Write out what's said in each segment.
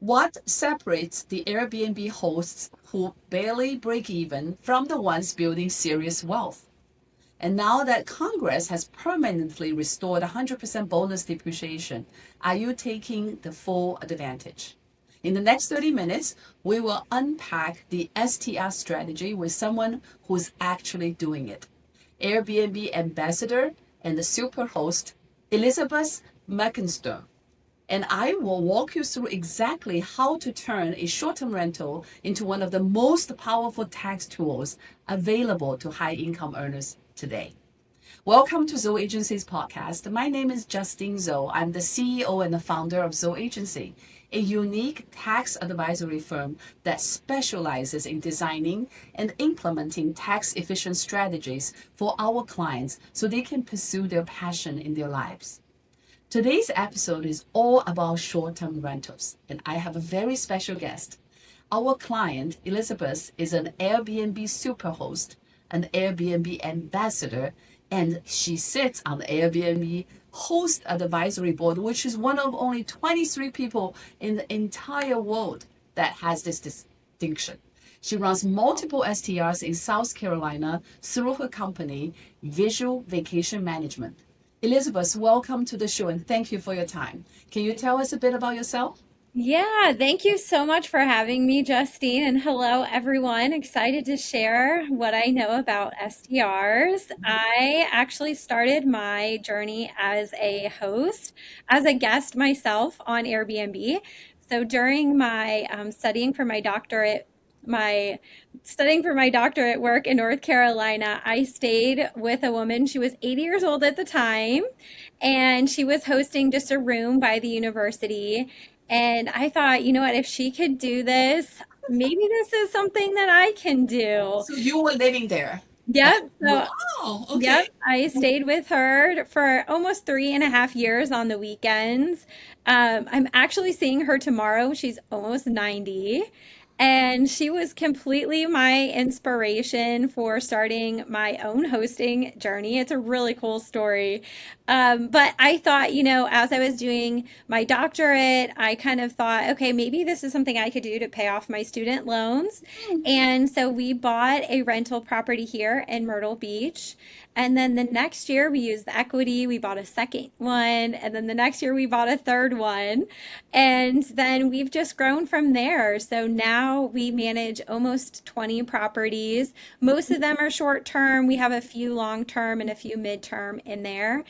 What separates the Airbnb hosts who barely break even from the ones building serious wealth? And now that Congress has permanently restored 100% bonus depreciation, are you taking the full advantage? In the next 30 minutes, we will unpack the STR strategy with someone who's actually doing it. Airbnb ambassador and the superhost, Elizabeth Muckensturm. And I will walk you through exactly how to turn a short-term rental into one of the most powerful tax tools available to high-income earners today. Welcome to Zhou Agency's podcast. My name is Justine Zhou. I'm the CEO and the founder of Zhou Agency, a unique tax advisory firm that specializes in designing and implementing tax-efficient strategies for our clients so they can pursue their passion in their lives. Today's episode is all about short-term rentals, and I have a very special guest. Our client, Elizabeth, is an Airbnb Superhost, an Airbnb ambassador, and she sits on the Airbnb Host Advisory Board, which is one of only 23 people in the entire world that has this distinction. She runs multiple STRs in South Carolina through her company, Visual Vacation Management. Elizabeth, welcome to the show and thank you for your time. Can you tell us a bit about yourself? Yeah, thank you so much for having me, Justine. And hello, everyone. Excited to share what I know about STRs. I actually started my journey as a host, as a guest myself on Airbnb. So during my my studying for my doctorate work in North Carolina, I stayed with a woman. She was 80 years old at the time, and she was hosting just a room by the university. And I thought, you know what, if she could do this, maybe this is something that I can do. So you were living there. Yep. So, Wow, okay. yep, I stayed with her for almost 3.5 years on the weekends. I'm actually seeing her tomorrow. She's almost 90. And she was completely my inspiration for starting my own hosting journey. It's a really cool story. But I thought, as I was doing my doctorate, I kind of thought, okay, maybe this is something I could do to pay off my student loans. And so we bought a rental property here in Myrtle Beach. And then the next year we used the equity, we bought a second one. And then the next year we bought a third one. And then we've just grown from there. So now we manage almost 20 properties. Most of them are short term. We have a few long term and a few mid term in there.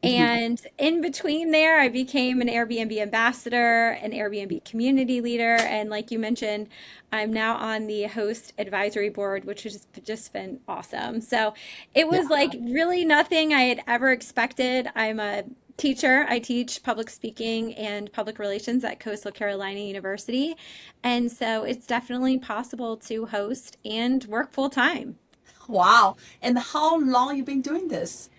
Mhm. And in between there, I became an Airbnb ambassador, an Airbnb community leader. And like you mentioned, I'm now on the host advisory board, which has just been awesome. So it Yeah. was like really nothing I had ever expected. I'm a teacher. I teach public speaking and public relations at Coastal Carolina University. And so it's definitely possible to host and work full time. Wow. And how long you been doing this?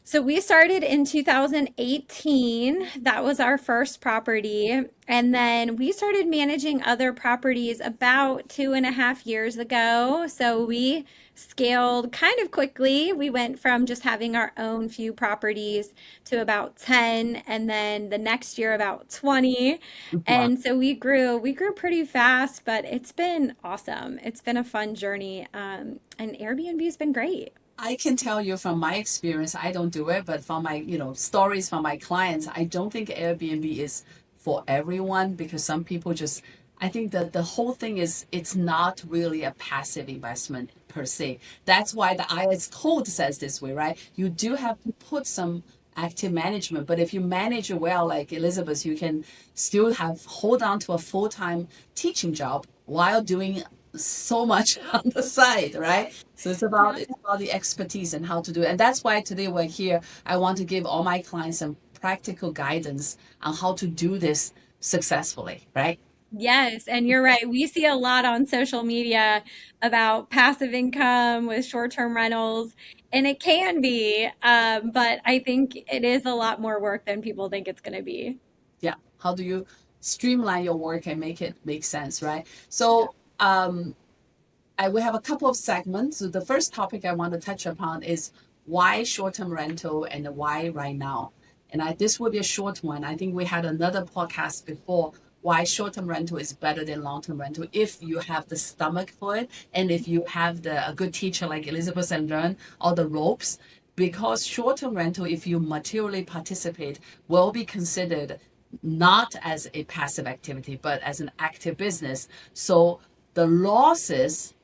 So we started in 2018. That was our first property. And then we started managing other properties about 2.5 years ago. So we scaled kind of quickly. We went from just having our own few properties to about 10, and then the next year about 20. Wow. And so we grew pretty fast, but it's been awesome. It's been a fun journey. And Airbnb's been great. I can tell you from my experience, I don't do it, but from my, stories from my clients, I don't think Airbnb is for everyone because some people just, I think that the whole thing is it's not really a passive investment per se. That's why the IS code says this way, right? You do have to put some active management, but if you manage it well, like Elizabeth, you can still have hold on to a full-time teaching job while doing so much on the side, right? So it's about the expertise and how to do it. And that's why today we're here. I want to give all my clients some practical guidance on how to do this successfully, right? Yes, and you're right. We see a lot on social media about passive income with short-term rentals, and it can be, but I think it is a lot more work than people think it's going to be. Yeah. How do you streamline your work and make it make sense, right? Yeah. So I will have a couple of segments. So the first topic I want to touch upon is why short-term rental and why right now. And this will be a short one. I think we had another podcast before why short-term rental is better than long-term rental if you have the stomach for it and if you have a good teacher like Elizabeth and learn all the ropes. Because short-term rental, if you materially participate, will be considered not as a passive activity, but as an active business. So the losses,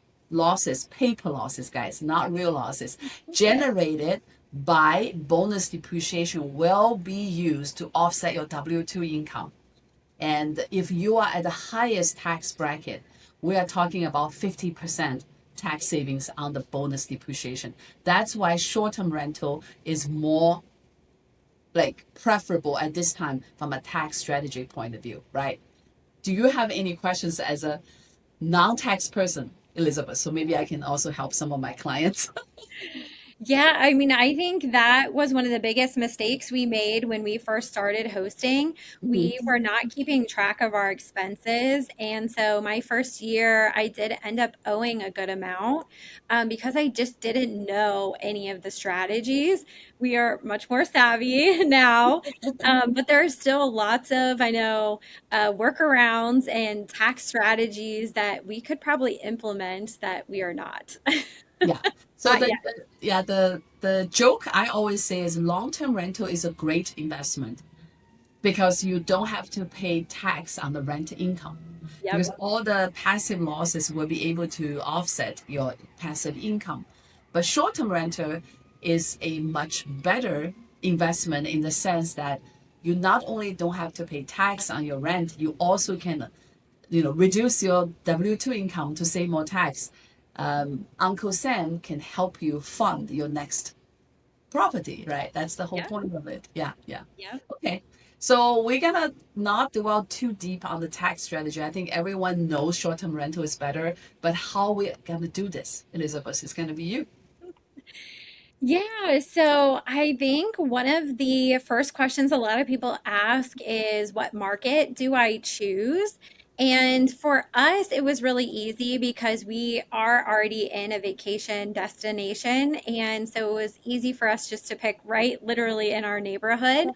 paper losses, guys, not real losses, Yeah. generated by bonus depreciation will be used to offset your W-2 income. And if you are at the highest tax bracket, we are talking about 50% tax savings on the bonus depreciation. That's why short-term rental is more like preferable at this time from a tax strategy point of view, right? Do you have any questions as a non-tax person, Elizabeth? So maybe I can also help some of my clients. Yeah, I mean, I think that was one of the biggest mistakes we made when we first started hosting. We were not keeping track of our expenses. And so my first year, I did end up owing a good amount because I just didn't know any of the strategies. We are much more savvy now, but there are still lots of, I know, workarounds and tax strategies that we could probably implement that we are not. Yeah. So Not yet. the joke I always say is long-term rental is a great investment because you don't have to pay tax on the rent income Yep. because all the passive losses will be able to offset your passive income. But short-term rental is a much better investment in the sense that you not only don't have to pay tax on your rent, you also can reduce your W-2 income to save more tax. Uncle Sam can help you fund your next property, right? That's the whole Yep. point of it. Yeah, yeah. Yep. Okay. So we're gonna not dwell too deep on the tax strategy. I think everyone knows short-term rental is better, but how we're gonna do this, Elizabeth, is gonna be you. Yeah, so I think one of the first questions a lot of people ask is what market do I choose? And for us, it was really easy because we are already in a vacation destination. And so it was easy for us just to pick right literally in our neighborhood.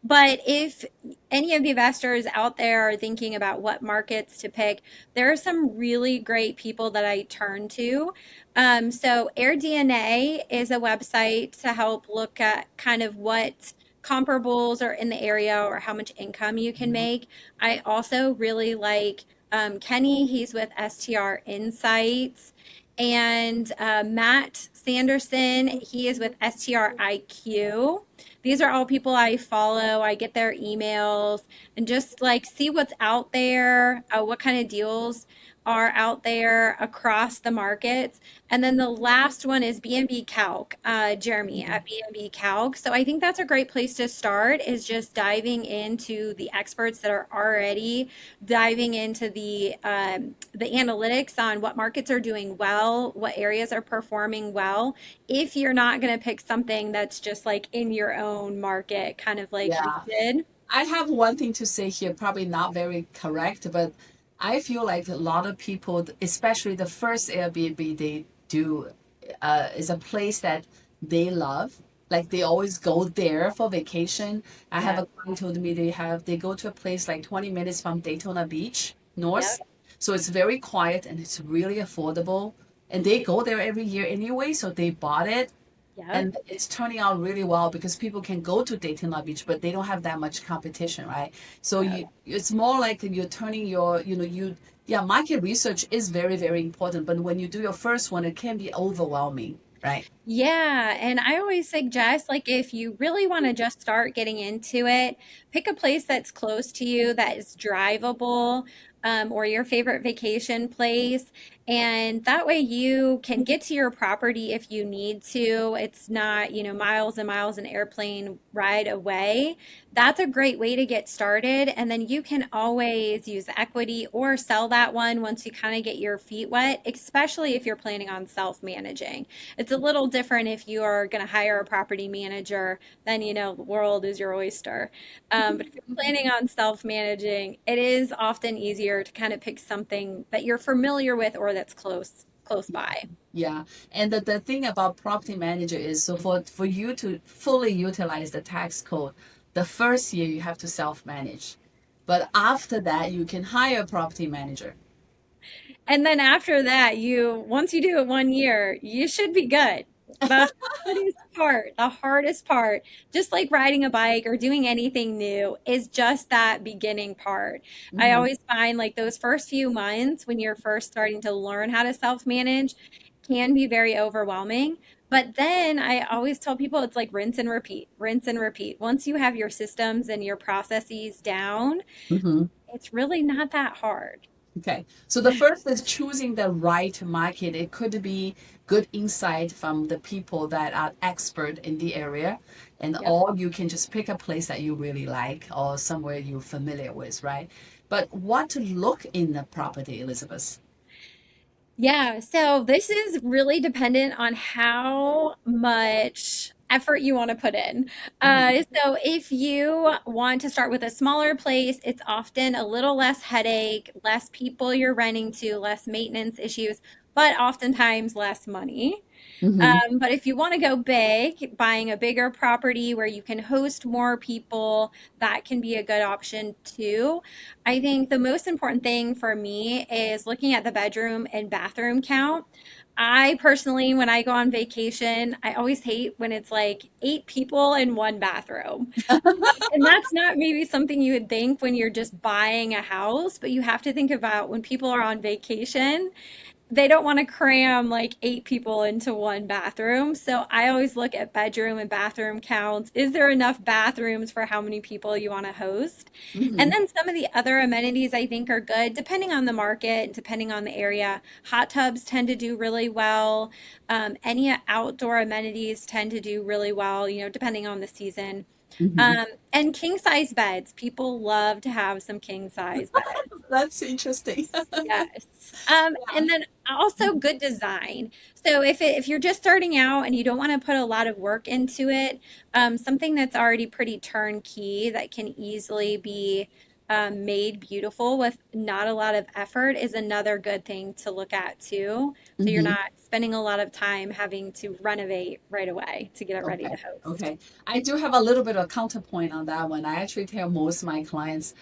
But if any of the investors out there are thinking about what markets to pick, there are some really great people that I turn to. So AirDNA is a website to help look at kind of what comparables are in the area or how much income you can make. I also really like Kenny. He's with STR Insights. And Matt Sanderson, he is with STR IQ. These are all people I follow. I get their emails and just like see what's out there, what kind of deals are out there across the markets. And then the last one is B&B Calc, Jeremy at B&B Calc. So I think that's a great place to start is just diving into the experts that are already diving into the analytics on what markets are doing well, what areas are performing well. If you're not going to pick something that's just like in your own market, kind of like we Yeah. did. I have one thing to say here, probably not very correct, but I feel like a lot of people, especially the first Airbnb they do, is a place that they love. Like they always go there for vacation. I have Yeah. a client told me they go to a place like 20 minutes from Daytona Beach, Yep. north. So it's very quiet and it's really affordable. And they go there every year anyway, so they bought it Yep. and it's turning out really well because people can go to Daytona Beach, but they don't have that much competition, right? So Yep. it's more like you're turning yeah, market research is very, very important. But when you do your first one, it can be overwhelming, right? Yeah, and I always suggest like if you really want to just start getting into it, pick a place that's close to you that is drivable, or your favorite vacation place, and that way you can get to your property if you need to. It's not, miles and miles an airplane ride away. That's a great way to get started, and then you can always use equity or sell that one once you kind of get your feet wet, especially if you're planning on self-managing. It's a little different if you are going to hire a property manager, then the world is your oyster. But if you're planning on self-managing, it is often easier to kind of pick something that you're familiar with or that's close by. Yeah. And the thing about property manager is so for you to fully utilize the tax code, the first year you have to self-manage. But after that, you can hire a property manager. And then after that, once you do it 1 year, you should be good. The hardest part, just like riding a bike or doing anything new, is just that beginning part. I Hmm. always find like those first few months when you're first starting to learn how to self-manage can be very overwhelming. But then I always tell people it's like rinse and repeat, rinse and repeat. Once you have your systems and your processes down, Hmm. it's really not that hard. Okay. So the first is choosing the right market. It could be good insight from the people that are expert in the area, and Yep. or you can just pick a place that you really like or somewhere you're familiar with, right? But what to look in the property, Elizabeth? Yeah, so this is really dependent on how much effort you want to put in. Hmm. So if you want to start with a smaller place, it's often a little less headache, less people you're renting to, less maintenance issues, but oftentimes less money. Hmm. But if you want to go big, buying a bigger property where you can host more people, that can be a good option too. I think the most important thing for me is looking at the bedroom and bathroom count. I personally, when I go on vacation, I always hate when it's like 8 people in one bathroom. And that's not maybe something you would think when you're just buying a house, but you have to think about when people are on vacation, they don't want to cram like 8 people into one bathroom. So I always look at bedroom and bathroom counts. Is there enough bathrooms for how many people you want to host? And Hmm. then some of the other amenities I think are good, depending on the market, depending on the area. Hot tubs tend to do really well. Any outdoor amenities tend to do really well, depending on the season. Hmm. Um, and king size beds. People love to have some king size beds. That's interesting. Yes. Yeah. And then also good design. So if you're just starting out and you don't want to put a lot of work into it, something that's already pretty turnkey that can easily be made beautiful with not a lot of effort is another good thing to look at too. So you're Hmm. not spending a lot of time having to renovate right away to get it ready to Okay. host. Okay. I do have a little bit of counterpoint on that one. I actually tell most of my clients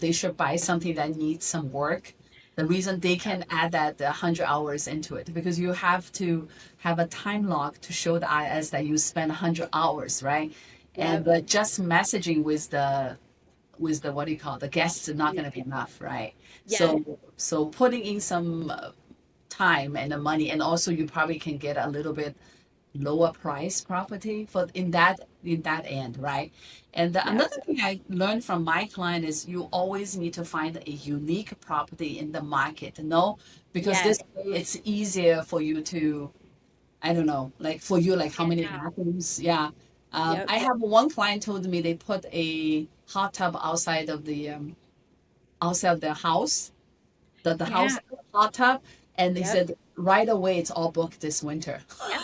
they should buy something that needs some work. The reason they can add that 100 hours into it because you have to have a time log to show the IS that you spend 100 hours, right? And Yep. just messaging with the what do you call it, the guests is not going to be Yeah. enough, right? Yes. So putting in some time and the money, and also you probably can get a little bit lower price property for in that end, right? And Yep. another thing I learned from my client is you always need to find a unique property in the market, no? Because Yes. this way it's easier for you to, I don't know, like for you, like how Stand many out. bathrooms? Yeah. Yep. I have one client told me they put a hot tub outside of the outside of their house, the Yeah. house hot tub, and they Yep. said right away it's all booked this winter. Yep.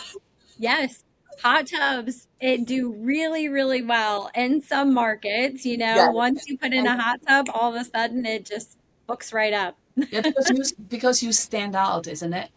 Yes. Hot tubs, it do really, really well in some markets, Yeah. once you put in a hot tub, all of a sudden it just books right up. Yeah, because you stand out, isn't it?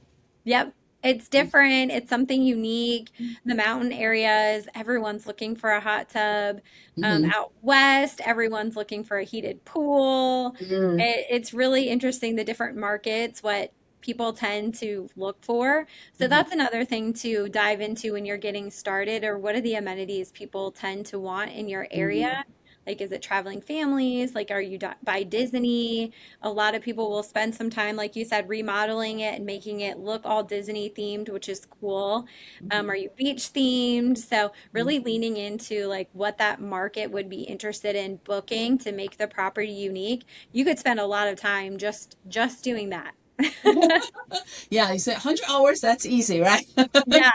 Yep. It's different. It's something unique. The mountain areas, everyone's looking for a hot tub. Mm-hmm. Out west, everyone's looking for a heated pool. Mm-hmm. It's really interesting the different markets, what people tend to look for. So that's another thing to dive into when you're getting started, or what are the amenities people tend to want in your area? Mm-hmm. Like, is it traveling families? Like, are you by Disney? A lot of people will spend some time, like you said, remodeling it and making it look all Disney themed, which is cool. Are you beach themed? So really leaning into like what that market would be interested in booking to make the property unique. You could spend a lot of time just doing that. Yeah, you said 100 hours, that's easy, right? Yeah.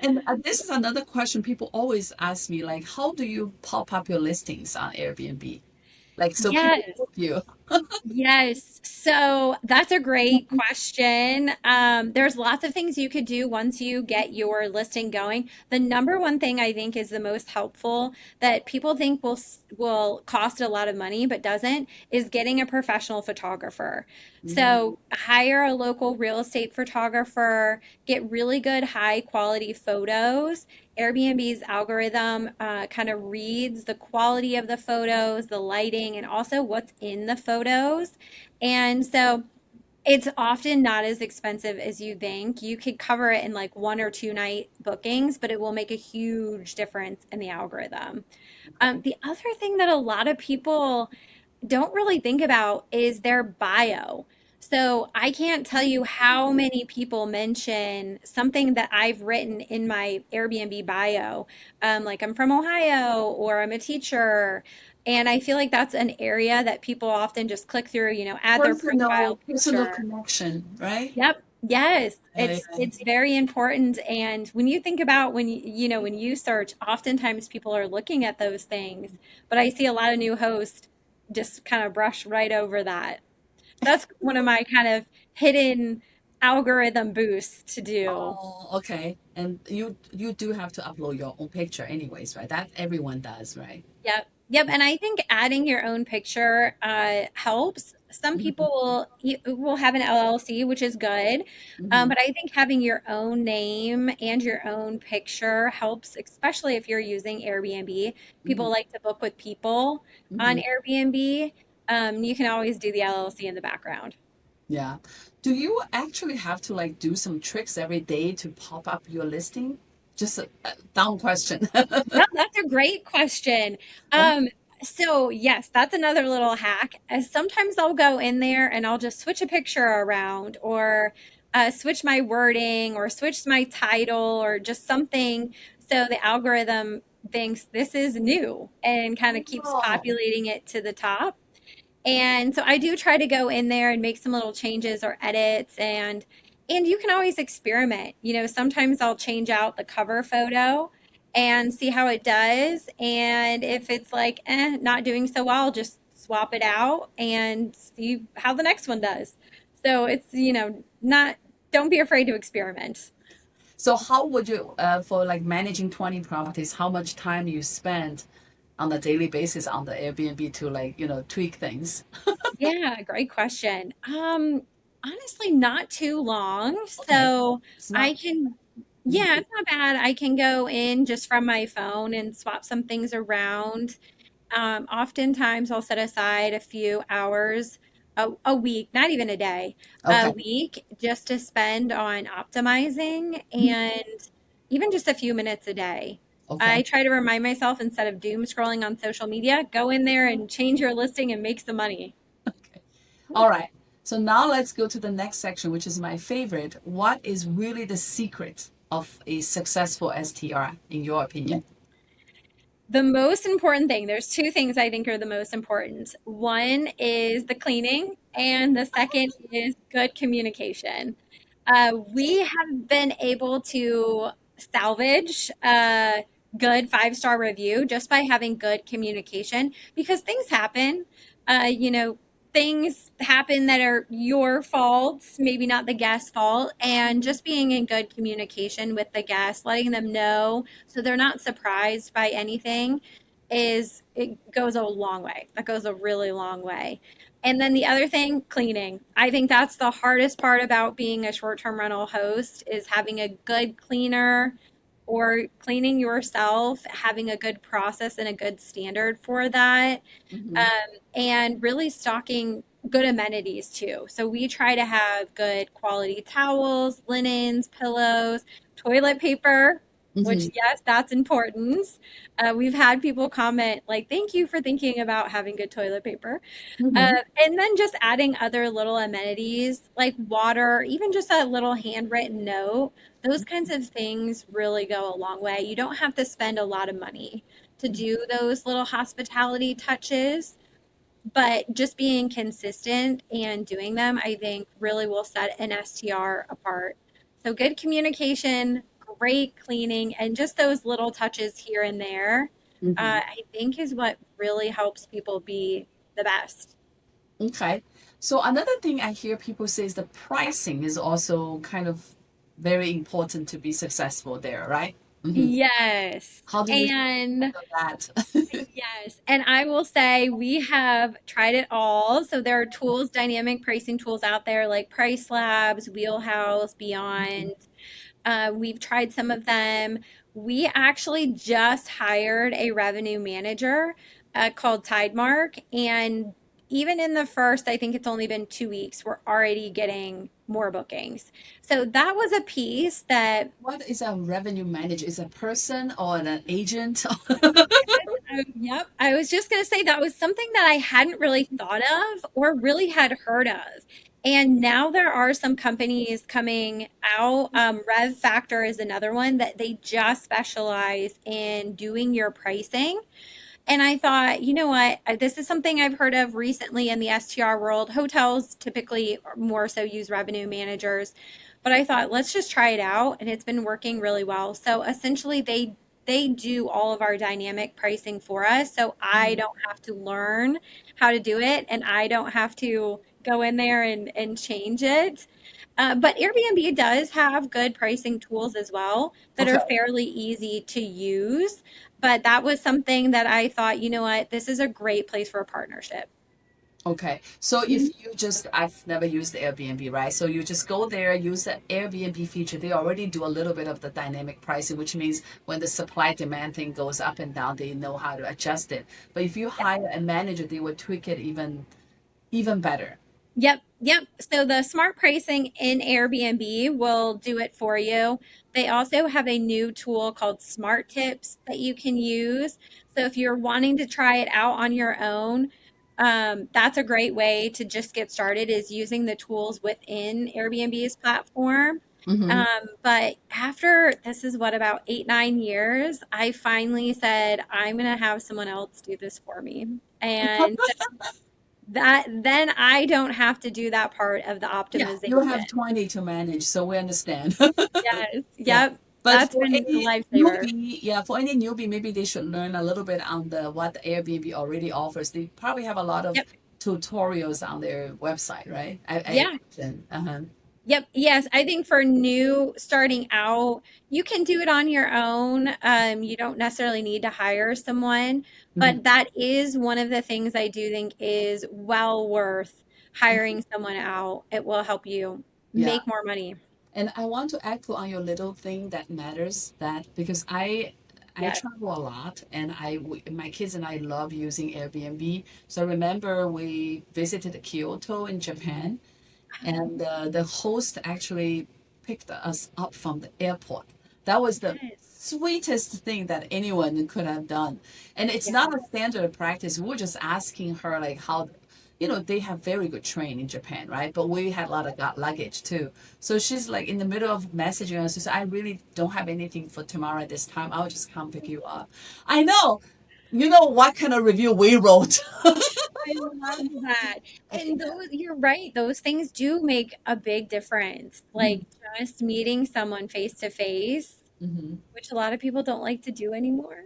And this is another question people always ask me, like, how do you pop up your listings on Airbnb? Like, so people Yes. book you. Yes, so that's a great question. There's lots of things you could do once you get your listing going. The number one thing I think is the most helpful that people think will cost a lot of money but doesn't is getting a professional photographer. Mhm. So hire a local real estate photographer, get really good high quality photos. Airbnb's algorithm kind of reads the quality of the photos, the lighting, and also what's in the photos. And so it's often not as expensive as you think. You could cover it in like 1 or 2 night bookings, but it will make a huge difference in the algorithm. Okay. The other thing that a lot of people don't really think about is their bio. So I can't tell you how many people mention something that I've written in my Airbnb bio, like I'm from Ohio or I'm a teacher. And I feel like that's an area that people often just click through, add their Personal, profile personal picture. connection, right? Yep. Yes, Yeah, it's very important. And when you think about when you search, oftentimes people are looking at those things. But I see a lot of new hosts just kind of brush right over that. That's one of my kind of hidden algorithm boosts to do. oh, okay. And you do have to upload your own picture anyways, right? That everyone does, right? Yep. Yep. And I think adding your own picture helps. Some Mhm, people will have an LLC, which is good. mhm, But I think having your own name and your own picture helps, especially if you're using Airbnb. mhm, People like to book with people on mhm. Airbnb. You can always do the LLC in the background. Yeah. Do you actually have to like do some tricks every day to pop up your listing? Just a dumb question. No, that's a great question. Um, so yes, that's another little hack. Sometimes I'll go in there and I'll just switch a picture around or switch my wording or switch my title or just something so the algorithm thinks this is new and kind of keeps Oh, populating it to the top. And so I do try to go in there and make some little changes or edits and you can always experiment. Sometimes I'll change out the cover photo and see how it does. And if it's like, not doing so well, I'll just swap it out and see how the next one does. So it's, not don't be afraid to experiment. so how would you, for like managing 20 properties, how much time you spend on a daily basis on the Airbnb to like, tweak things? Yeah, great question. Honestly, not too long. Okay. So It's I not. can, Mhm. yeah, it's not bad. I can go in just from my phone and swap some things around. Oftentimes I'll set aside a few hours a week, not even a day, a Okay. week just to spend on optimizing Mhm. and even just a few minutes a day. I Okay. try to remind myself instead of doom scrolling on social media, go in there and change your listing and make some money. Okay. All right. So now let's go to the next section, which is my favorite. What is really the secret of a successful STR, in your opinion? The most important thing, there's two things I think are the most important. One is the cleaning, and the second is good communication. We have been able to salvage a good 5-star review just by having good communication because things happen. Things happen that are your faults, maybe not the guest's fault. And just being in good communication with the guests, letting them know so they're not surprised by anything it goes a long way. That goes a really long way. And then the other thing, cleaning. I think that's the hardest part about being a short-term rental host is having a good cleaner or cleaning yourself, having a good process and a good standard for that, Mm-hmm. and really stocking good amenities too. So we try to have good quality towels, linens, pillows, toilet paper, which, Mm-hmm. yes, that's important. We've had people comment, like, thank you for thinking about having good toilet paper. Mm-hmm. And then just adding other little amenities like water, even just a little handwritten note, those kinds of things really go a long way. You don't have to spend a lot of money to do those little hospitality touches, but just being consistent and doing them, I think, really will set an STR apart. So good communication, great cleaning, and just those little touches here and there, Mm-hmm. I think is what really helps people be the best. Okay. So another thing I hear people say is the pricing is also kind of very important to be successful there, right? Yes. How do you And handle that? yes, and I will say we have tried it all. So there are tools, dynamic pricing tools out there like Price Labs, Wheelhouse, Beyond. We've tried some of them. We actually just hired a revenue manager called Tidemark, and even in the first, I think it's only been 2 weeks, we're already getting more bookings. So that was a piece that What is a revenue manager? Is a person or an agent? Yep. I was just going to say that was something that I hadn't really thought of or really had heard of. And now there are some companies coming out. Rev Factor is another one that they just specialize in doing your pricing. And I thought, you know what? This is something I've heard of recently in the STR world. Hotels typically more so use revenue managers, but I thought let's just try it out, and it's been working really well. So essentially, they do all of our dynamic pricing for us, so I don't have to learn how to do it, and I don't have to go in there and change it. But Airbnb does have good pricing tools as well that Okay. are fairly easy to use. But that was something that I thought, you know what, this is a great place for a partnership. Okay. So if Mhm. you just, I've never used Airbnb, right? So you just go there, use the Airbnb feature. They already do a little bit of the dynamic pricing, which means when the supply demand thing goes up and down, they know how to adjust it. But if you hire a manager, they would tweak it even better. Yep, yep. So the smart pricing in Airbnb will do it for you. They also have a new tool called Smart Tips that you can use. So if you're wanting to try it out on your own, that's a great way to just get started is using the tools within Airbnb's platform. Hmm. But after this is what about 8, 9 years, I finally said, I'm gonna have someone else do this for me. And that then I don't have to do that part of the Yeah, you optimization. have 20 to manage, so we understand. Yes. Yeah. Yep. But That's for been a any lifesaver. newbie, yeah, for any newbie, maybe they should learn a little bit on the what Airbnb already offers. They probably have a lot of Yep. tutorials on their website, right? I Yeah. imagine. Uh-huh. Yep. Yes. I think for new starting out, you can do it on your own. You don't necessarily need to hire someone, Hmm. but that is one of the things I do think is well worth hiring someone out. It will help you Yeah. make more money. And I want to echo on your little thing that matters that because I Yes. travel a lot and my kids and I love using Airbnb. So I remember we visited Kyoto in Japan and the host actually picked us up from the airport. That was the Yes. sweetest thing that anyone could have done. And it's Yeah. not a standard practice. We were just asking her like how, they have very good train in Japan, right? But we had a lot of luggage too. So she's like in the middle of messaging us. She said, I really don't have anything for tomorrow at this time. I'll just come pick you up. I know. You know what kind of review we wrote? I love that. And those, you're right, those things do make a big difference. Like just meeting someone face to face, Mhm. which a lot of people don't like to do anymore,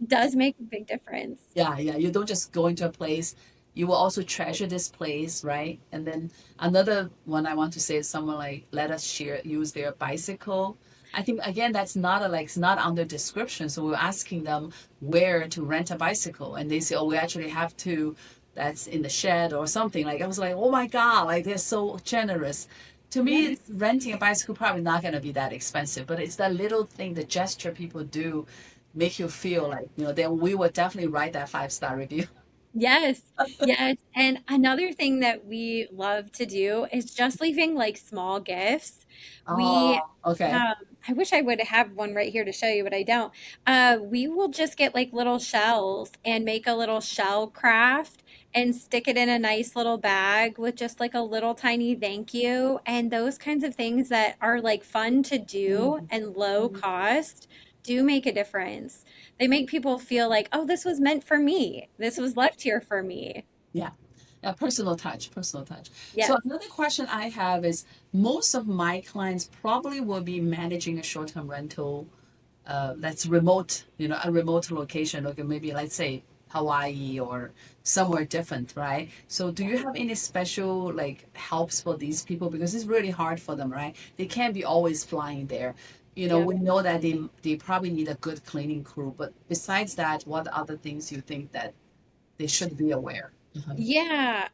does make a big difference. Yeah, yeah. You don't just go into a place, you will also treasure this place, right? And then another one I want to say is someone like let us share use their bicycle. I think again that's not it's not under description. So we're asking them where to rent a bicycle and they say, oh, we actually have to that's in the shed or something. Like I was like, oh my God, like they're so generous. To me, Yeah. it's renting a bicycle probably not going to be that expensive, but it's that little thing, the gesture people do make you feel like, then we would definitely write that 5-star review. Yes, yes. And another thing that we love to do is just leaving like small gifts. We, Oh, okay. um, I wish I would have one right here to show you, but I don't. We will just get like little shells and make a little shell craft and stick it in a nice little bag with just like a little tiny thank you. And those kinds of things that are like fun to do Mhm. and low cost do make a difference. They make people feel like, oh, this was meant for me. This was left here for me. Yeah. Yeah, personal touch, personal touch. So Yes. another question I have is most of my clients probably will be managing a short-term rental that's remote, a remote location, okay, maybe let's say Hawaii or somewhere different, right? So do you have any special like helps for these people? Because it's really hard for them, right? They can't be always flying there. Yep. We know that they probably need a good cleaning crew, but besides that, what other things you think that they should be aware? Mhm. Yeah.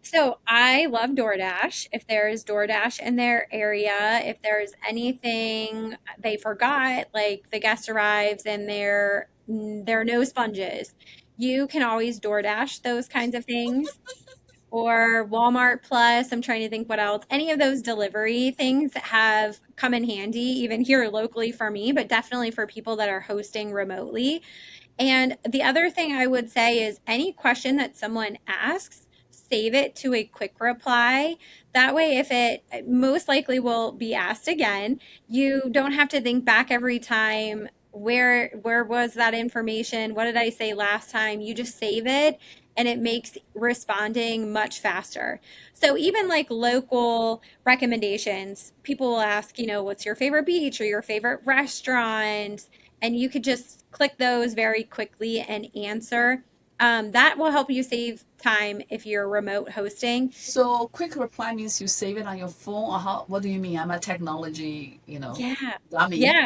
So I love DoorDash. If there's DoorDash in their area, if there's anything they forgot, like the guest arrives and there are no sponges, you can always DoorDash those kinds of things. Or Walmart Plus. I'm trying to think what else. Any of those delivery things have come in handy, even here locally for me, but definitely for people that are hosting remotely. And the other thing I would say is any question that someone asks, save it to a quick reply. That way, if it most likely will be asked again, you don't have to think back every time. Where was that information? What did I say last time? You just save it and it makes responding much faster. So even like local recommendations, people will ask, what's your favorite beach or your favorite restaurant? And you could just click those very quickly and answer. That will help you save time if you're remote hosting. So quick reply means you save it on your phone, or how? What do you mean? I'm a technology, Yeah. dummy. Yeah.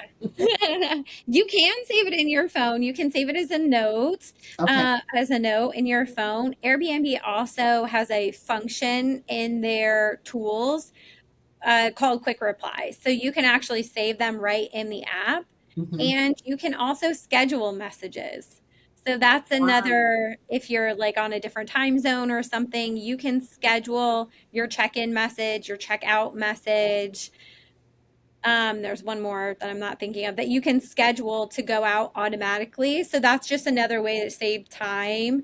You can save it in your phone. You can save it Okay. as a note in your phone. Airbnb also has a function in their tools called Quick Replies. So you can actually save them right in the app, Hmm. and you can also schedule messages. So that's Wow. another, if you're like on a different time zone or something, you can schedule your check in message, your check out message. There's one more that I'm not thinking of that you can schedule to go out automatically. So that's just another way to save time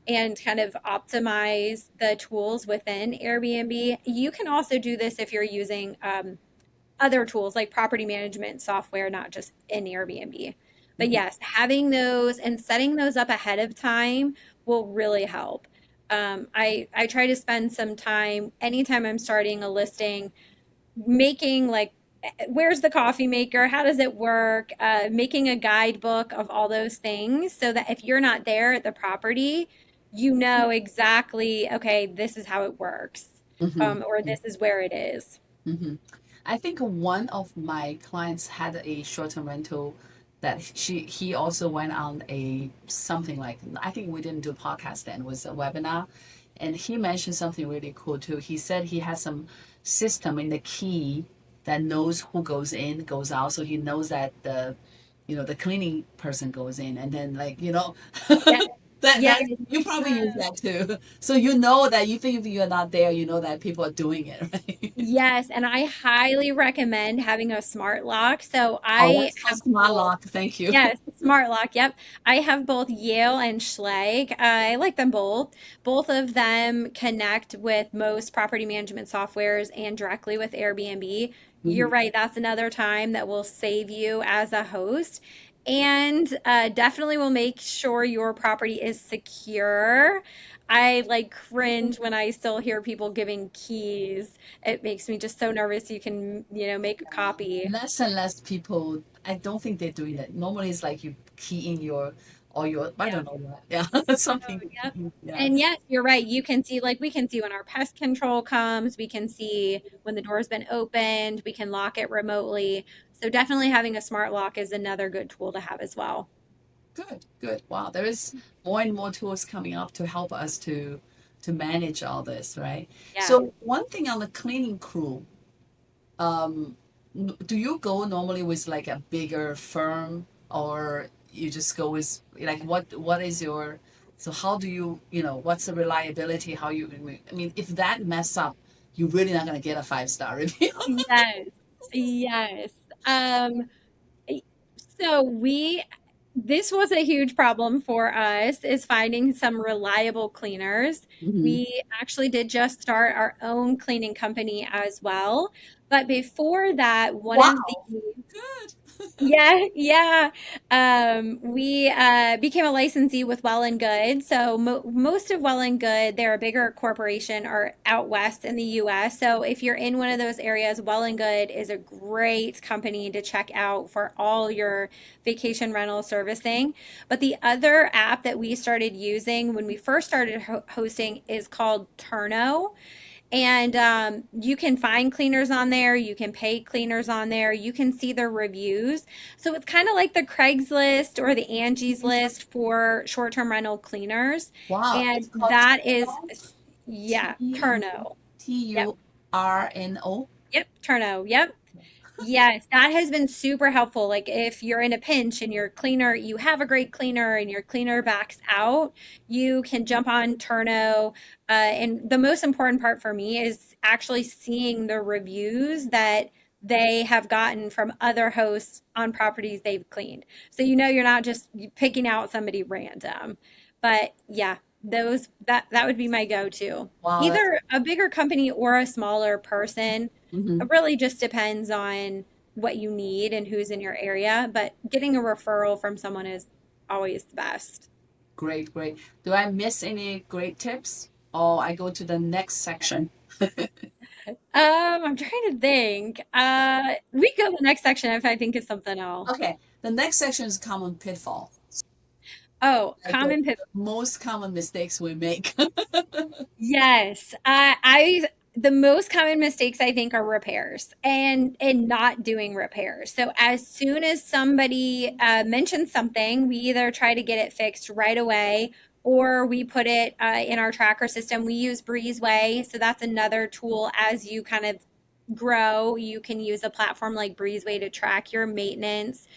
and kind of optimize the tools within Airbnb. You can also do this if you're using other tools like property management software, not just in Airbnb. But Mhm. yes, having those and setting those up ahead of time will really help. I try to spend some time anytime I'm starting a listing making like where's the coffee maker, how does it work, making a guidebook of all those things so that if you're not there at the property, you know exactly, okay, this is how it works, Mhm. or this is where it is. Mhm. I think one of my clients had a short-term rental that he also went on a something like, I think we didn't do a podcast then, it was a webinar, and he mentioned something really cool too. He said he has some system in the key that knows who goes in, goes out, so he knows that the cleaning person goes in, and then like Yeah. that Yes. you probably use that too. So you know that you think if you're not there, you know that people are doing it, right? Yes, and I highly recommend having a smart lock. So Oh, I that's called have smart both. lock. Thank you. Yes, smart lock. Yep. I have both Yale and Schlag. I like them both. Both of them connect with most property management softwares and directly with Airbnb. You're Mhm. right. That's another time that will save you as a host and definitely will make sure your property is secure. I like cringe when I still hear people giving keys. It makes me just so nervous. You can, make a copy. Less and less people, I don't think they're doing that. Normally, it's like you key in I Yeah. don't know what. Yeah, something. Yep. Yeah. And yes, you're right. You can see, like, we can see when our pest control comes, we can see when the door's been opened, we can lock it remotely. So, definitely having a smart lock is another good tool to have as well. Good, good. Wow, there is more and more tools coming up to help us to manage all this, right? Yeah. So one thing on the cleaning crew, um, do you go normally with like a bigger firm, or you just go with like what is your, so how do what's the reliability, how you, I mean, if that mess up, you're really not going to get a 5-star review. Yes. Yes. Um, so this was a huge problem for us is finding some reliable cleaners. Hmm. We actually did just start our own cleaning company as well. But before that, one of the Wow. Good. Yeah, yeah. We became a licensee with Well and Good. So mo most of Well and Good, they're a bigger corporation, are out west in the US. So if you're in one of those areas, Well and Good is a great company to check out for all your vacation rental servicing. But the other app that we started using when we first started hosting is called Turno. And you can find cleaners on there, you can pay cleaners on there, you can see their reviews. So it's kind of like the Craigslist or the Angie's List for short-term rental cleaners. Wow, And it's called that is, Pitfalls. yeah, T Turno. Yep, Turno. yep, Turno. Yep. Yes, that has been super helpful. Like if you're in a pinch and your cleaner, you have a great cleaner and your cleaner backs out, you can jump on Turno. And the most important part for me is actually seeing the reviews that they have gotten from other hosts on properties they've cleaned. So you know you're not just picking out somebody random. But yeah, those that would be my go-to. Wow, that's Either a bigger company or a smaller person. mhm. It really just depends on what you need and who's in your area, but getting a referral from someone is always the best. Great, great. Do I miss any great tips? Oh, I go to the next section. I'm trying to think. We go to the next section if I think of something else. Okay, the next section is common pitfall, Oh, like the common pit. most common mistakes we make. Yes, the most common mistakes I think are repairs and not doing repairs. So as soon as somebody mentions something, we either try to get it fixed right away or we put it in our tracker system. We use Breezeway, so that's another tool as you kind of grow. You can use a platform like Breezeway to track your maintenance.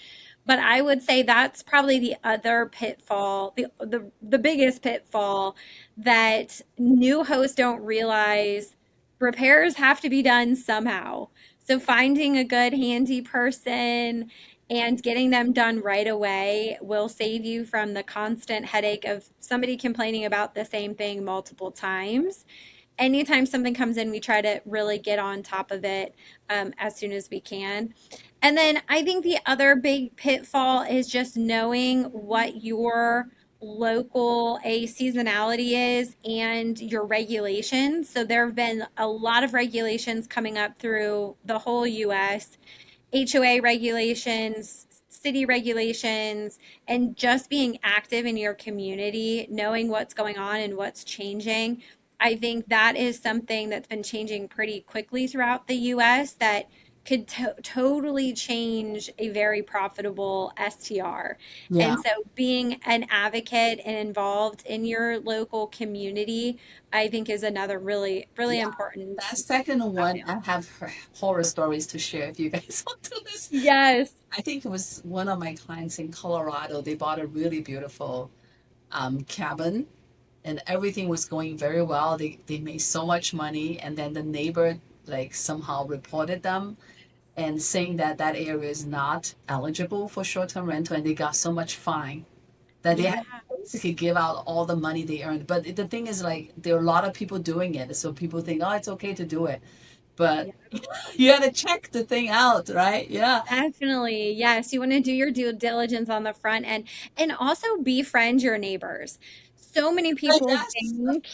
But I would say that's probably the other pitfall, the biggest pitfall that new hosts don't realize repairs have to be done somehow. So finding a good handy person and getting them done right away will save you from the constant headache of somebody complaining about the same thing multiple times. Anytime something comes in, we try to really get on top of it as soon as we can. And then I think the other big pitfall is just knowing what your local a seasonality is and your regulations. So there have been a lot of regulations coming up through the whole US, HOA regulations, city regulations, and just being active in your community, knowing what's going on and what's changing. I think that is something that's been changing pretty quickly throughout the US that could totally change a very profitable STR. Yeah, And so being an advocate and involved in your local community, I think is another really, really yeah. important That second one, avenue. I have horror stories to share if you guys want to listen. Yes. I think it was one of my clients in Colorado. They bought a really beautiful cabin, and everything was going very well. They made so much money, and then the neighbor like somehow reported them and saying that that area is not eligible for short-term rental, and they got so much fine that they Yeah. had to basically give out all the money they earned. But the thing is, like, there are a lot of people doing it, so people think, oh, it's okay to do it, but Yeah. you got to check the thing out, right? Yeah. Definitely. Yes. You want to do your due diligence on the front end and also befriend your neighbors. So many people Yes. think,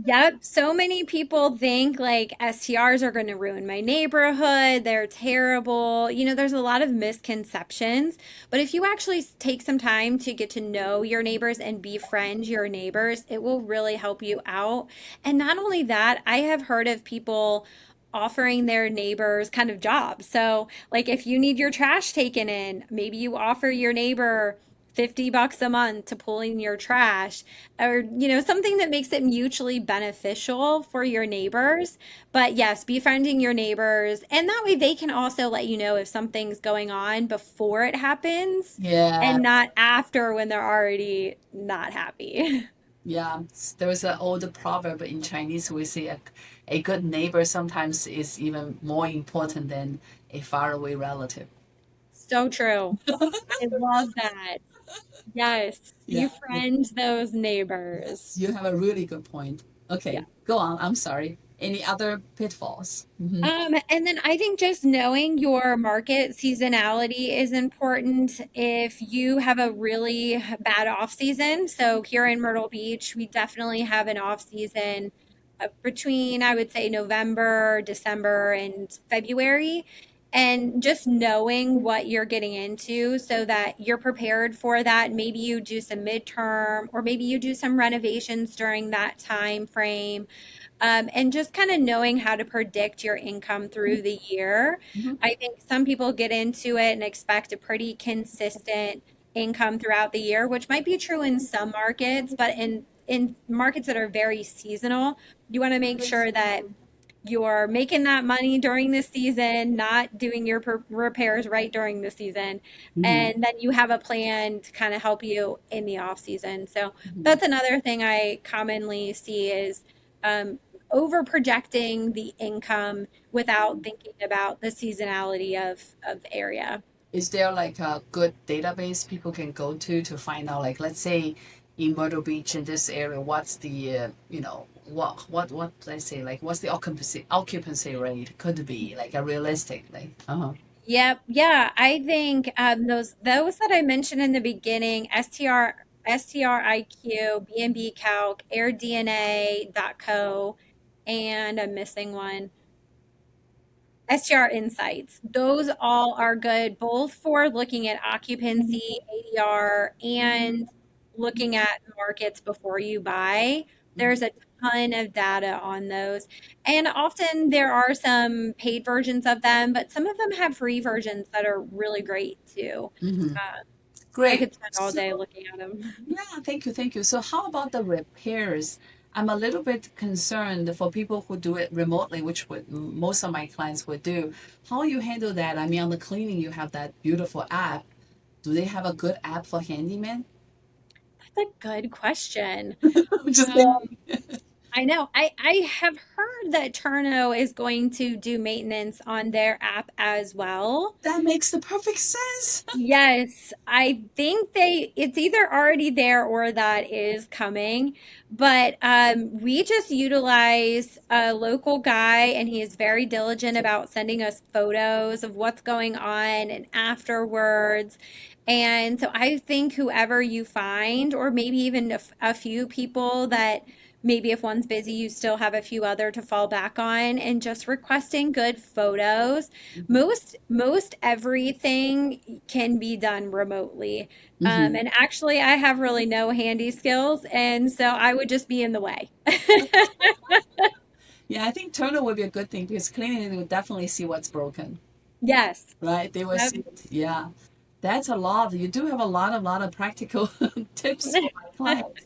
yep, so many people think like STRs are going to ruin my neighborhood. They're terrible. You know, there's a lot of misconceptions. But if you actually take some time to get to know your neighbors and befriend your neighbors, it will really help you out. And not only that, I have heard of people offering their neighbors kind of jobs. So, like if you need your trash taken in, maybe you offer your neighbor $50 a month to pull in your trash or something that makes it mutually beneficial for your neighbors. But yes, befriending your neighbors and that way they can also let you know if something's going on before it happens Yeah. and not after when they're already not happy. Yeah. There was an old proverb in Chinese. We say a good neighbor sometimes is even more important than a faraway relative. So true. I love that. Yes, Yeah. befriend those Yes, neighbors. you have a really good point. Yeah. Okay, go on. I'm sorry. Any other pitfalls? Hmm. And then I think just knowing your market seasonality is important. If you have a really bad off season, so here in Myrtle Beach, we definitely have an off season between, I would say, November, December, and February. And just knowing what you're getting into so that you're prepared for that. Maybe you do some midterm, or maybe you do some renovations during that time frame, and just kind of knowing how to predict your income through the year. Hmm. I think some people get into it and expect a pretty consistent income throughout the year, which might be true in some markets, but in markets that are very seasonal, you want to make sure that you're making that money during the season, not doing your repairs right during the season, Hmm. and then you have a plan to kind of help you in the off season. So Hmm. that's another thing I commonly see is um, over projecting the income without thinking about the seasonality of the area. Is there like a good database people can go to find out, like, let's say in Myrtle Beach in this area, what's the what let's say, like, what's the occupancy rate could be like a realistic, like, uh-huh. Yep. Yeah. I think those that I mentioned in the beginning, STRiQ, B&B Calc, AirDNA.co, and I'm missing one. STR Insights. Those all are good both for looking at occupancy, ADR, and looking at markets before you buy. There's a ton of data on those. And often there are some paid versions of them, but some of them have free versions that are really great too. Hmm. Uh, I Great. could spend all day So looking at them. yeah, thank you, thank you. So how about the repairs? I'm a little bit concerned for people who do it remotely, which would most of my clients would do. How you handle that? I mean, on the cleaning, you have that beautiful app. Do they have a good app for handyman? That's a good question. I'm just Um, saying. I know. I have heard that Turno is going to do maintenance on their app as well. That makes the perfect sense. Yes, I think it's either already there or that is coming. But we just utilize a local guy, and he is very diligent about sending us photos of what's going on and afterwards. And so I think whoever you find, or maybe even a few people that maybe if one's busy, you still have a few other to fall back on, and just requesting good photos. Most everything can be done remotely. Hmm. And actually, I have really no handy skills, and so I would just be in the way. Yeah, I think Turner would be a good thing because cleaning, they would definitely see what's broken, Yes. right? They will Yep. see it. Yeah, that's a lot. You do have a lot of practical tips for my clients.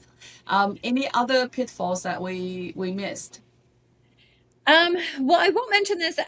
Any other pitfalls that we missed? Well, I won't mention this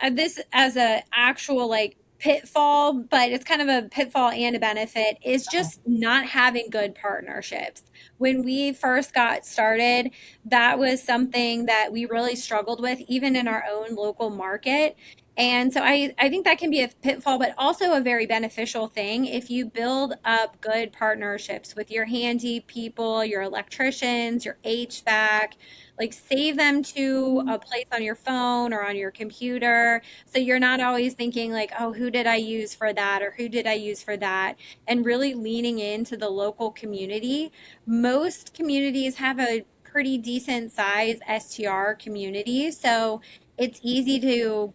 as a actual like pitfall, but it's kind of a pitfall and a benefit is just not having good partnerships. When we first got started, that was something that we really struggled with, even in our own local market. And so I think that can be a pitfall, but also a very beneficial thing if you build up good partnerships with your handy people, your electricians, your HVAC, like save them to a place on your phone or on your computer, so you're not always thinking like, oh, who did I use for that, or who did I use for that, and really leaning into the local community. Most communities have a pretty decent size STR community, so it's easy to,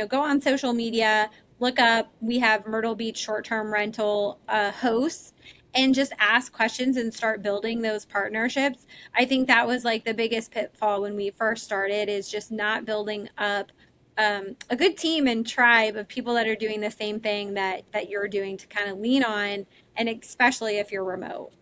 go on social media, look up, we have Myrtle Beach short-term rental hosts, and just ask questions and start building those partnerships. I think that was like the biggest pitfall when we first started, is just not building up a good team and tribe of people that are doing the same thing that you're doing to kind of lean on, and especially if you're remote.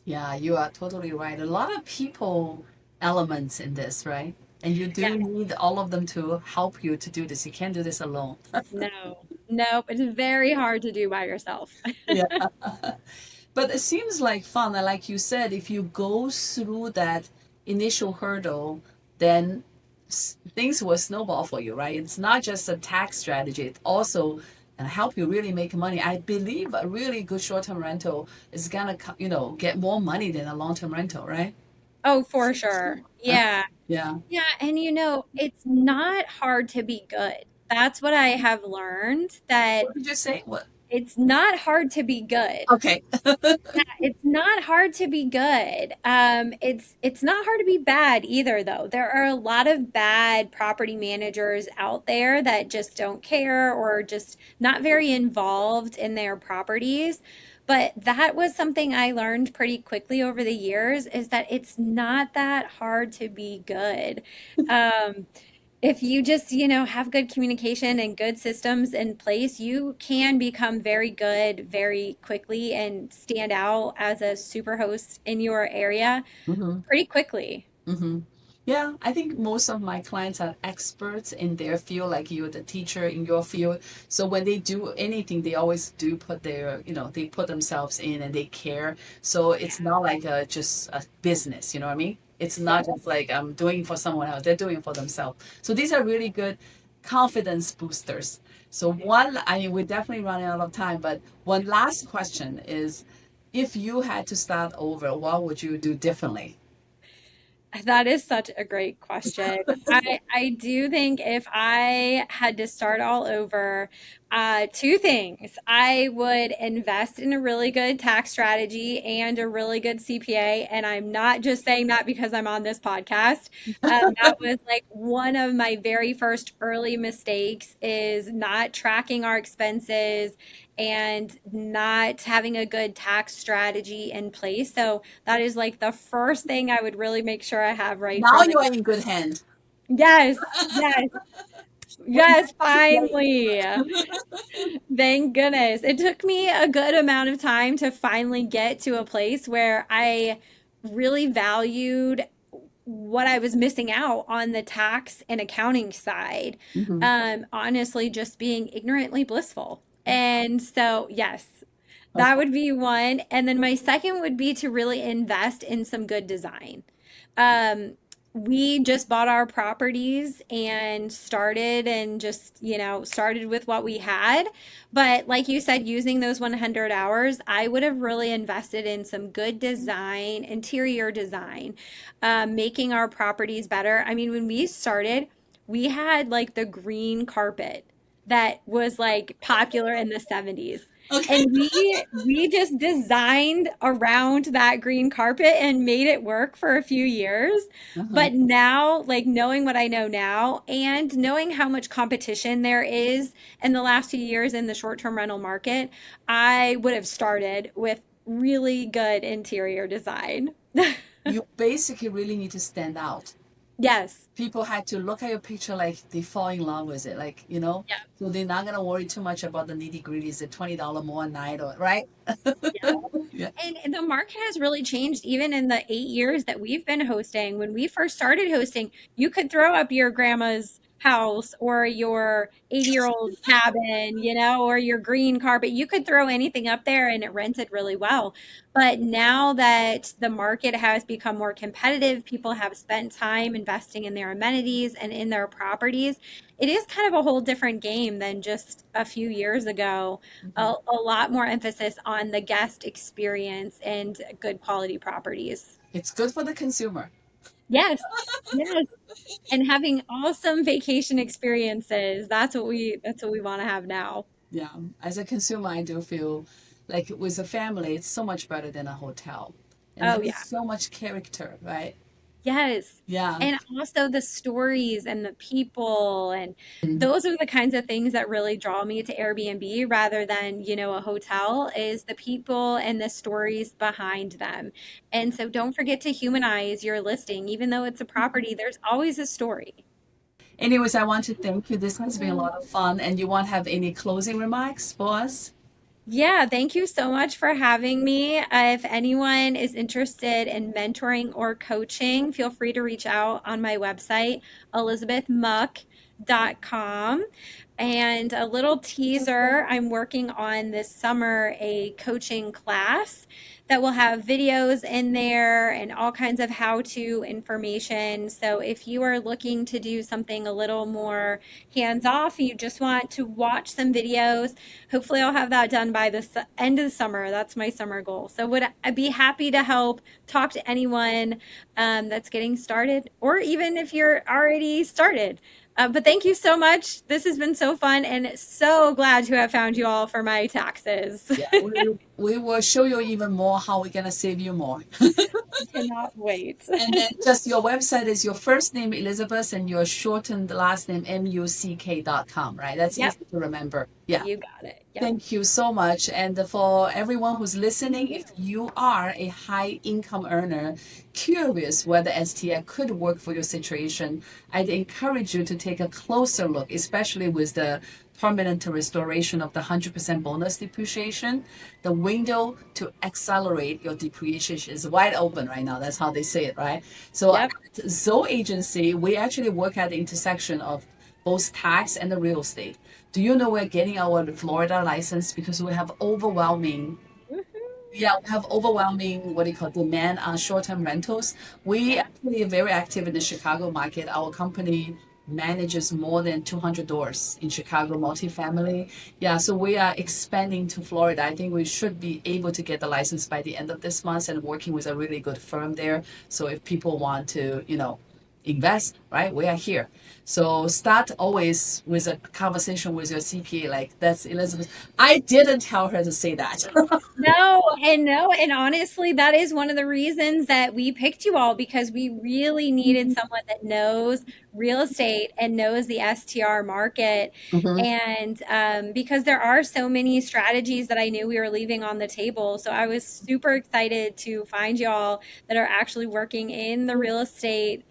Yeah, you are totally right. A lot of people elements in this, right? And you Yeah, do need all of them to help you to do this. You can't do this alone. no, nope, it's very hard to do by yourself. Yeah. But it seems like fun. And like you said, if you go through that initial hurdle, then things will snowball for you, right? It's not just a tax strategy, it also help you really make money. I believe a really good short-term rental is gonna, get more money than a long-term rental, right? Oh, for sure. Uh, Yeah. yeah. Yeah, and it's not hard to be good. That's what I have learned, that What did you say? What? it's not hard to be good. Okay. Yeah, it's not hard to be good. It's not hard to be bad either, though. There are a lot of bad property managers out there that just don't care or just not very involved in their properties. But that was something I learned pretty quickly over the years, is that it's not that hard to be good. Um, if you just, have good communication and good systems in place, you can become very good very quickly and stand out as a super host in your area Mm-hmm. pretty quickly. Mm-hmm. Yeah, I think most of my clients are experts in their field, like you're the teacher in your field. So when they do anything, they always do put they put themselves in and they care. So it's not like just a business, you know what I mean? It's not just like I'm doing for someone else, they're doing for themselves. So these are really good confidence boosters. So I mean, we're definitely running out of time, but one last question is, if you had to start over, what would you do differently? That is such a great question. I do think if I had to start all over, two things. I would invest in a really good tax strategy and a really good CPA. And I'm not just saying that because I'm on this podcast. That was like one of my very first early mistakes, is not tracking our expenses and not having a good tax strategy in place. So that is like the first thing I would really make sure I have right Now from the you are in good hand. Yes, yes, Well, yes, that's great. finally. Thank goodness. It took me a good amount of time to finally get to a place where I really valued what I was missing out on the tax and accounting side. Hmm. Honestly, just being ignorantly blissful. And so, yes, that Okay. would be one. And then my second would be to really invest in some good design. Um, we just bought our properties and started with what we had. But like you said, using those 100 hours, I would have really invested in some good design, interior design, making our properties better. I mean, when we started, we had like the green carpet that was like popular in the 70s. Okay. And we just designed around that green carpet and made it work for a few years. Uh-huh. But now, like knowing what I know now and knowing how much competition there is in the last few years in the short-term rental market, I would have started with really good interior design. You basically really need to stand out. Yes. People had to look at your picture like they fall in love with it, like, so they're not gonna worry too much about the nitty gritty. Is it $20 more a night or right? Yeah. Yeah. And the market has really changed even in the 8 years that we've been hosting. When we first started hosting, you could throw up your grandma's house or your 80-year-old cabin, or your green carpet. You could throw anything up there and it rented really well. But now that the market has become more competitive, people have spent time investing in their amenities and in their properties. It is kind of a whole different game than just a few years ago. Mhm. A lot more emphasis on the guest experience and good quality properties. It's good for the consumer. Yes, yes, and having awesome vacation experiences. That's what we want to have now. Yeah. As a consumer, I do feel like with a family, it's so much better than a hotel. And it Oh has yeah. so much character, right? Yes. Yeah. And also the stories and the people, and those are the kinds of things that really draw me to Airbnb rather than, a hotel, is the people and the stories behind them. And so don't forget to humanize your listing. Even though it's a property, there's always a story. Anyways, I want to thank you. This has been a lot of fun. And you want to have any closing remarks for us? Yeah, thank you so much for having me. If anyone is interested in mentoring or coaching, feel free to reach out on my website, elizabethmuck.com. com. And a little teaser, I'm working on this summer a coaching class that will have videos in there and all kinds of how-to information. So if you are looking to do something a little more hands-off, you just want to watch some videos, hopefully I'll have that done by the end of the summer. That's my summer goal. So would I be happy to help talk to anyone that's getting started, or even if you're already started. But thank you so much. This has been so fun and so glad to have found you all for my taxes. Yeah, we will show you even more how we're gonna save you more. I cannot wait. And then just your website is your first name, Elizabeth, and your shortened last name, muck.com, right? That's Yep, easy to remember. Yeah. you got it. Yep. Thank you so much. And for everyone who's listening, if you are a high income earner, curious whether STR could work for your situation, I'd encourage you to take a closer look, especially with the permanent restoration of the 100% bonus depreciation. The window to accelerate your depreciation is wide open right now. That's how they say it, right? So at Yep. Zhou Agency, we actually work at the intersection of both tax and the real estate. Do you know we're getting our Florida license because we have overwhelming, Woohoo. yeah, we have overwhelming, what do you call, demand on short-term rentals. We Yeah. actually are very active in the Chicago market. Our company manages more than 200 doors in Chicago multifamily. Yeah, so we are expanding to Florida. I think we should be able to get the license by the end of this month and working with a really good firm there. So if people want to, invest, right? We are here. So start always with a conversation with your CPA, like that's Elizabeth. I didn't tell her to say that. No, and honestly, that is one of the reasons that we picked you all because we really needed someone that knows real estate and knows the STR market. Mhm. And because there are so many strategies that I knew we were leaving on the table. So I was super excited to find y'all that are actually working in the real estate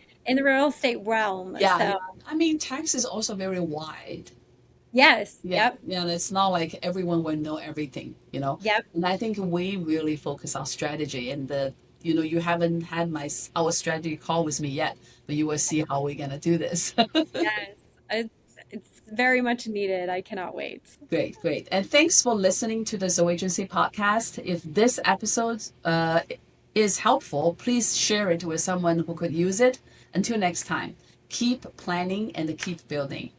realm. Yeah, yeah. So I mean, tax is also very wide. yes, Yeah, yep, yeah. It's not like everyone will know everything. yep. And I think we really focus on strategy. And you haven't had our strategy call with me yet, but you will see how we're gonna do this. Yes, it's very much needed. I cannot wait. Great, great. And thanks for listening to the Zoe Agency podcast. If this episode is helpful, please share it with someone who could use it. Until next time, keep planning and keep building.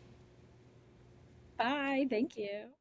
Bye. Thank you.